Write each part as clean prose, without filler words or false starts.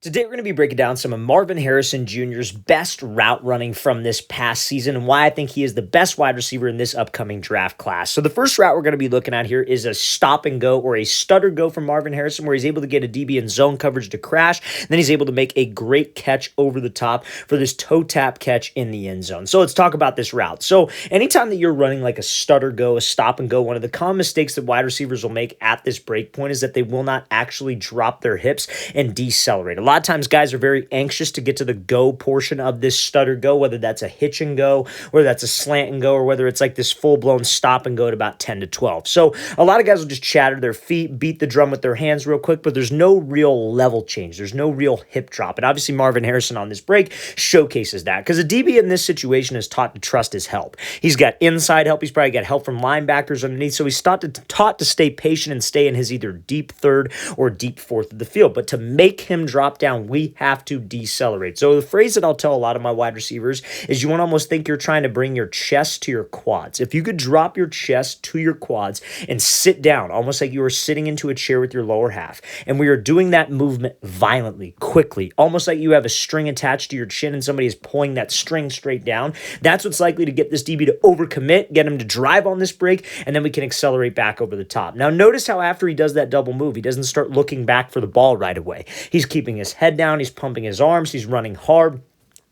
Today, we're going to be breaking down some of Marvin Harrison Jr.'s best route running from this past season and why I think he is the best wide receiver in this upcoming draft class. So the first route we're going to be looking at here is a stop and go or a stutter go from Marvin Harrison, where he's able to get a DB in zone coverage to crash. Then he's able to make a great catch over the top for this toe tap catch in the end zone. So let's talk about this route. So anytime that you're running like a stutter go, a stop and go, one of the common mistakes that wide receivers will make at this break point is that they will not actually drop their hips and decelerate. A lot of times guys are very anxious to get to the go portion of this stutter go, whether that's a hitch and go, whether that's a slant and go, or whether it's like this full-blown stop and go at about 10 to 12. So a lot of guys will just chatter their feet, beat the drum with their hands real quick, but there's no real level change. There's no real hip drop. And obviously Marvin Harrison on this break showcases that, because a DB in this situation is taught to trust his help. He's got inside help. He's probably got help from linebackers underneath. So he's taught to stay patient and stay in his either deep third or deep fourth of the field. But to make him drop down, we have to decelerate. So the phrase that I'll tell a lot of my wide receivers is you want to almost think you're trying to bring your chest to your quads. If you could drop your chest to your quads and sit down, almost like you were sitting into a chair with your lower half, and we are doing that movement violently, quickly, almost like you have a string attached to your chin and somebody is pulling that string straight down, that's what's likely to get this DB to overcommit, get him to drive on this break, and then we can accelerate back over the top. Now notice how after he does that double move, he doesn't start looking back for the ball right away. He's keeping his head down, he's pumping his arms, he's running hard.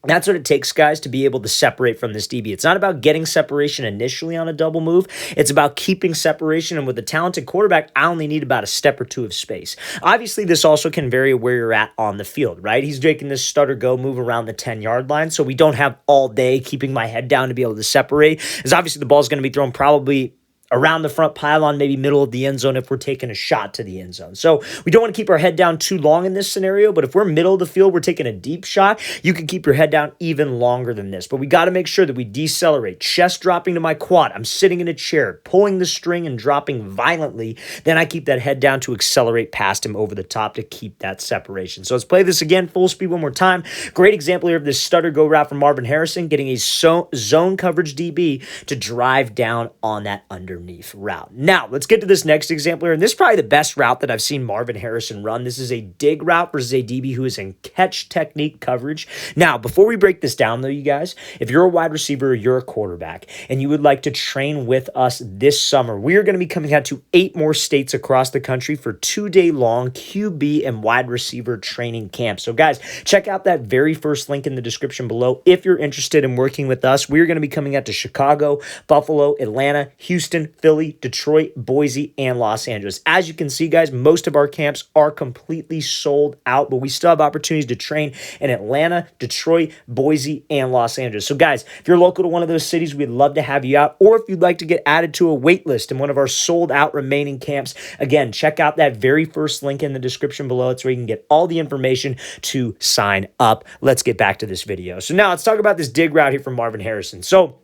That's what it takes, guys, to be able to separate from this DB. It's not about getting separation initially on a double move. It's about keeping separation, and with a talented quarterback, I only need about a step or two of space. Obviously, this also can vary where you're at on the field, right? He's making this stutter go move around the 10-yard line, so we don't have all day keeping my head down to be able to separate, because obviously the ball's going to be thrown probably around the front pylon, maybe middle of the end zone if we're taking a shot to the end zone. So we don't want to keep our head down too long in this scenario, but if we're middle of the field, we're taking a deep shot, you can keep your head down even longer than this. But we got to make sure that we decelerate, chest dropping to my quad. I'm sitting in a chair, pulling the string and dropping violently. Then I keep that head down to accelerate past him over the top to keep that separation. So let's play this again, full speed one more time. Great example here of this stutter go route from Marvin Harrison, getting a zone coverage DB to drive down on that underneath route. Now, let's get to this next example here, and this is probably the best route that I've seen Marvin Harrison run. This is a dig route versus a DB who is in catch technique coverage. Now, before we break this down, though, you guys, if you're a wide receiver or you're a quarterback and you would like to train with us this summer, we are going to be coming out to 8 more states across the country for 2-day-long QB and wide receiver training camps. So, guys, check out that very first link in the description below if you're interested in working with us. We're going to be coming out to Chicago, Buffalo, Atlanta, Houston, Philly, Detroit, Boise, and Los Angeles. As you can see, guys, most of our camps are completely sold out, but we still have opportunities to train in Atlanta, Detroit, Boise, and Los Angeles. So, guys, if you're local to one of those cities, we'd love to have you out, or if you'd like to get added to a wait list in one of our sold-out remaining camps, again, check out that very first link in the description below. It's where you can get all the information to sign up. Let's get back to this video. So now let's talk about this dig route here from Marvin Harrison. So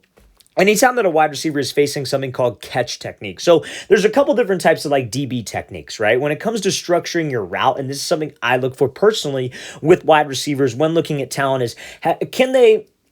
anytime that a wide receiver is facing something called catch technique. So there's a couple different types of like DB techniques, right? When it comes to structuring your route, and this is something I look for personally with wide receivers when looking at talent, is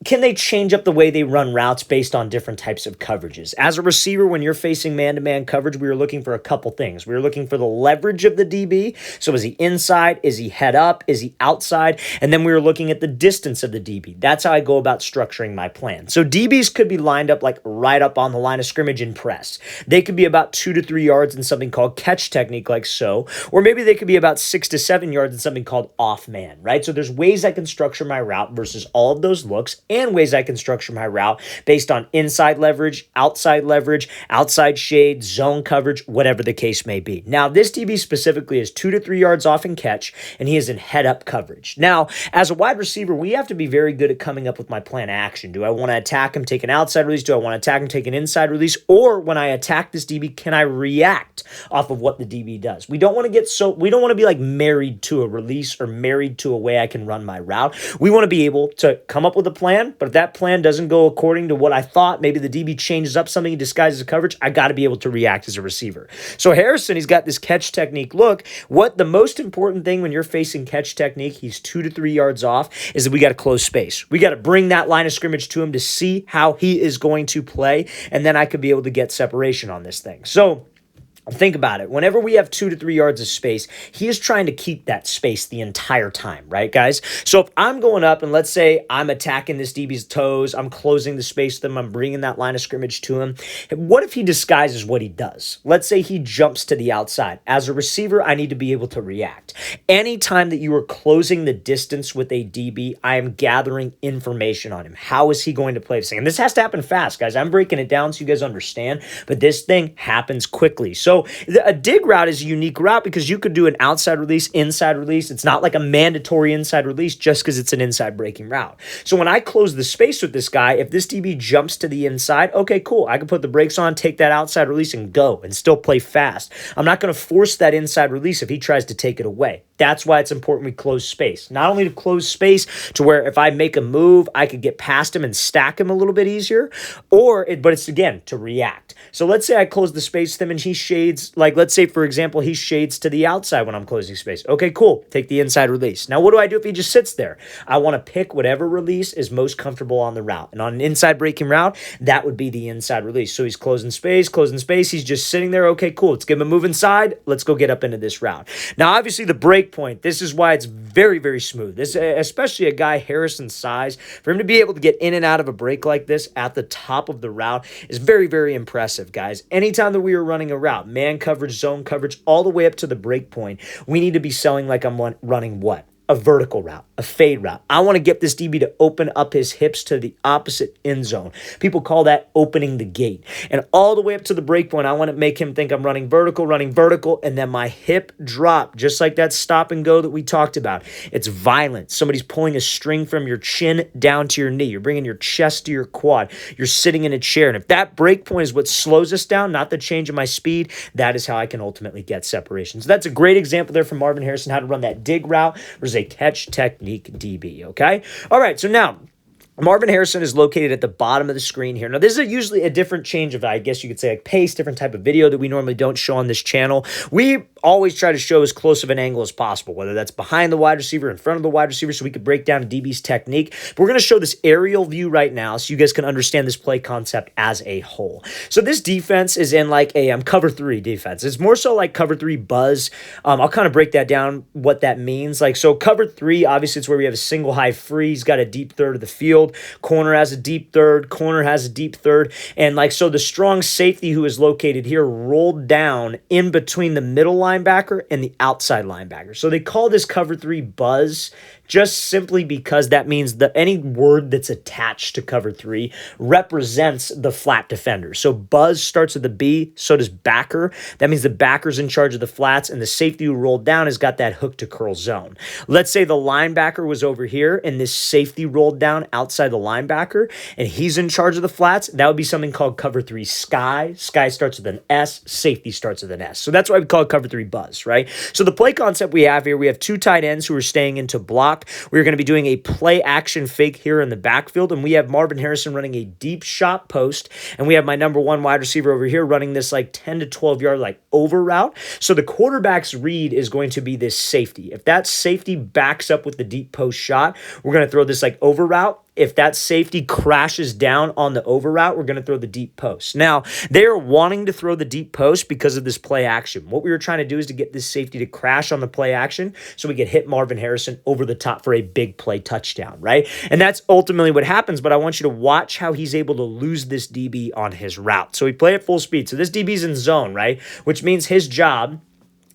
can they change up the way they run routes based on different types of coverages? As a receiver, when you're facing man-to-man coverage, we are looking for a couple things. We are looking for the leverage of the DB. So is he inside? Is he head up? Is he outside? And then we are looking at the distance of the DB. That's how I go about structuring my plan. So DBs could be lined up like right up on the line of scrimmage and press. They could be about 2 to 3 yards in something called catch technique like so, or maybe they could be about 6 to 7 yards in something called off man, right? So there's ways I can structure my route versus all of those looks, and ways I can structure my route based on inside leverage, outside shade, zone coverage, whatever the case may be. Now, this DB specifically is 2 to 3 yards off in catch, and he is in head-up coverage. Now, as a wide receiver, we have to be very good at coming up with my plan of action. Do I want to attack him, take an outside release? Do I want to attack him, take an inside release? Or when I attack this DB, can I react off of what the DB does? We don't want to be like married to a release or married to a way I can run my route. We want to be able to come up with a plan, but if that plan doesn't go according to what I thought, maybe the DB changes up something, he disguises coverage, I got to be able to react as a receiver. So Harrison, he's got this catch technique look. What the most important thing when you're facing catch technique, he's 2 to 3 yards off, is that we got to close space. We got to bring that line of scrimmage to him to see how he is going to play, and then I could be able to get separation on this thing. So Think about it. Whenever we have 2 to 3 yards of space, he is trying to keep that space the entire time, right, guys? So if I'm going up and let's say I'm attacking this DB's toes, I'm closing the space with him, I'm bringing that line of scrimmage to him. What if he disguises what he does? Let's say he jumps to the outside. As a receiver, I need to be able to react. Anytime that you are closing the distance with a DB, I am gathering information on him. How is he going to play this thing? And this has to happen fast, guys. I'm breaking it down so you guys understand, but this thing happens quickly. So a dig route is a unique route because you could do an outside release, inside release. It's not like a mandatory inside release just because it's an inside breaking route. So when I close the space with this guy, if this DB jumps to the inside, okay, cool. I can put the brakes on, take that outside release and go and still play fast. I'm not going to force that inside release if he tries to take it away. That's why it's important we close space. Not only to close space to where if I make a move, I could get past him and stack him a little bit easier, but it's again to react. So let's say I close the space with him and he shades, like let's say for example, he shades to the outside when I'm closing space. Okay, cool. Take the inside release. Now what do I do if he just sits there? I want to pick whatever release is most comfortable on the route. And on an inside breaking route, that would be the inside release. So he's closing space. He's just sitting there. Okay, cool. Let's give him a move inside. Let's go get up into this route. Now, obviously the break point, this is why it's very, very smooth. This, especially a guy Harrison's size, for him to be able to get in and out of a break like this at the top of the route is very, very impressive, guys. Anytime that we are running a route, man coverage, zone coverage, all the way up to the break point, we need to be selling like I'm running what? A vertical route, a fade route. I want to get this DB to open up his hips to the opposite end zone. People call that opening the gate. And all the way up to the break point, I want to make him think I'm running vertical, and then my hip drop, just like that stop and go that we talked about. It's violent. Somebody's pulling a string from your chin down to your knee. You're bringing your chest to your quad. You're sitting in a chair. And if that break point is what slows us down, not the change in my speed, that is how I can ultimately get separation. So that's a great example there from Marvin Harrison, how to run that dig route versus a catch technique DB, okay? All right, so now Marvin Harrison is located at the bottom of the screen here. Now, this is usually a different change of, I guess you could say, like pace, different type of video that we normally don't show on this channel. We always try to show as close of an angle as possible, whether that's behind the wide receiver, in front of the wide receiver, so we could break down DB's technique. But we're going to show this aerial view right now so you guys can understand this play concept as a whole. So this defense is in like a cover 3 defense. It's more so like cover 3 buzz. I'll kind of break that down, what that means. Like, so cover 3, obviously it's where we have a single high free. He's got a deep third of the field. Corner has a deep third. Corner has a deep third. And like, so the strong safety who is located here rolled down in between the middle linebacker and the outside linebacker. So they call this cover 3 buzz just simply because that means that any word that's attached to cover 3 represents the flat defender. So buzz starts with a B, so does backer. That means the backer's in charge of the flats, and the safety who rolled down has got that hook to curl zone. Let's say the linebacker was over here, and this safety rolled down outside the linebacker, and he's in charge of the flats. That would be something called cover 3 sky. Sky starts with an S, safety starts with an S. So that's why we call it cover 3 buzz, right? So the play concept we have here, we have 2 tight ends who are staying into block. We're going to be doing a play action fake here in the backfield, and we have Marvin Harrison running a deep shot post, and we have my number 1 wide receiver over here running this like 10 to 12 yard like over route. So the quarterback's read is going to be this safety. If that safety backs up with the deep post shot, we're going to throw this like over route. If that safety crashes down on the over route, we're going to throw the deep post. Now, they're wanting to throw the deep post because of this play action. What we were trying to do is to get this safety to crash on the play action so we could hit Marvin Harrison over the top for a big play touchdown, right? And that's ultimately what happens, but I want you to watch how he's able to lose this DB on his route. So we play at full speed. So this DB's in zone, right? Which means his job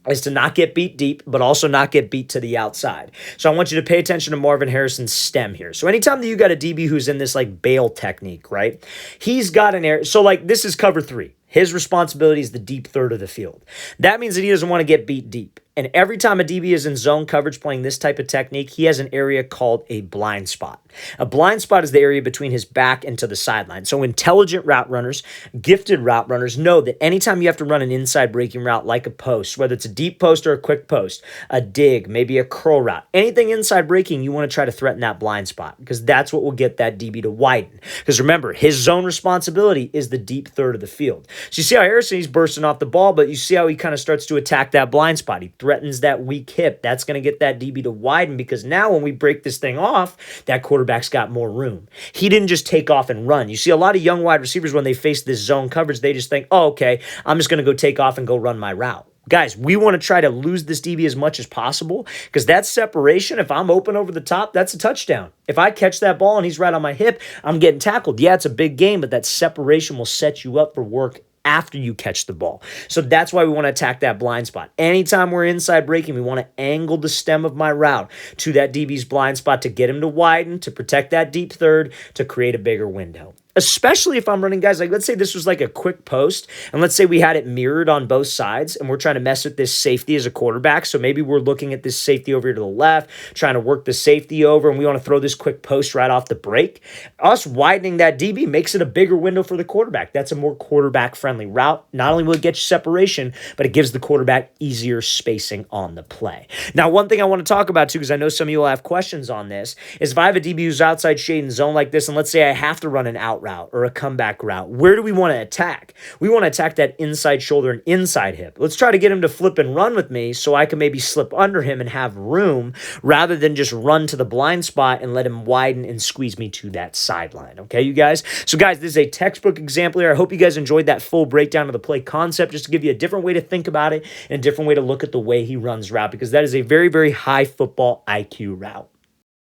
is to not get beat deep, but also not get beat to the outside. So I want you to pay attention to Marvin Harrison's stem here. So anytime that you got a DB who's in this like bail technique, right? He's got an area. So like this is cover 3. His responsibility is the deep third of the field. That means that he doesn't want to get beat deep. And every time a DB is in zone coverage playing this type of technique, he has an area called a blind spot. A blind spot is the area between his back and to the sideline. So intelligent route runners, gifted route runners know that anytime you have to run an inside breaking route like a post, whether it's a deep post or a quick post, a dig, maybe a curl route, anything inside breaking, you want to try to threaten that blind spot because that's what will get that DB to widen. Because remember, his zone responsibility is the deep third of the field. So you see how Harrison, he's bursting off the ball, but you see how he kind of starts to attack that blind spot. He threatens that weak hip. That's going to get that DB to widen, because now when we break this thing off, that quarterback's got more room. He didn't just take off and run. You see a lot of young wide receivers, when they face this zone coverage, they just think, oh, okay, I'm just going to go take off and go run my route. Guys, we want to try to lose this DB as much as possible, because that separation, if I'm open over the top, that's a touchdown. If I catch that ball and he's right on my hip, I'm getting tackled. Yeah, it's a big game, but that separation will set you up for work after you catch the ball. So that's why we want to attack that blind spot. Anytime we're inside breaking, we want to angle the stem of my route to that DB's blind spot to get him to widen, to protect that deep third, to create a bigger window. Especially if I'm running guys, like let's say this was like a quick post, and let's say we had it mirrored on both sides, and we're trying to mess with this safety as a quarterback. So maybe we're looking at this safety over here to the left, trying to work the safety over, and we want to throw this quick post right off the break. Us widening that DB makes it a bigger window for the quarterback. That's a more quarterback-friendly route. Not only will it get you separation, but it gives the quarterback easier spacing on the play. Now, one thing I want to talk about too, because I know some of you will have questions on this, is if I have a DB who's outside shade and zone like this, and let's say I have to run an out route or a comeback route, where do we want to attack? We want to attack that inside shoulder and inside hip. Let's try to get him to flip and run with me so I can maybe slip under him and have room, rather than just run to the blind spot and let him widen and squeeze me to that sideline. Okay, you guys? So guys, this is a textbook example here. I hope you guys enjoyed that full breakdown of the play concept, just to give you a different way to think about it and a different way to look at the way he runs route, because that is a very, very high football IQ route.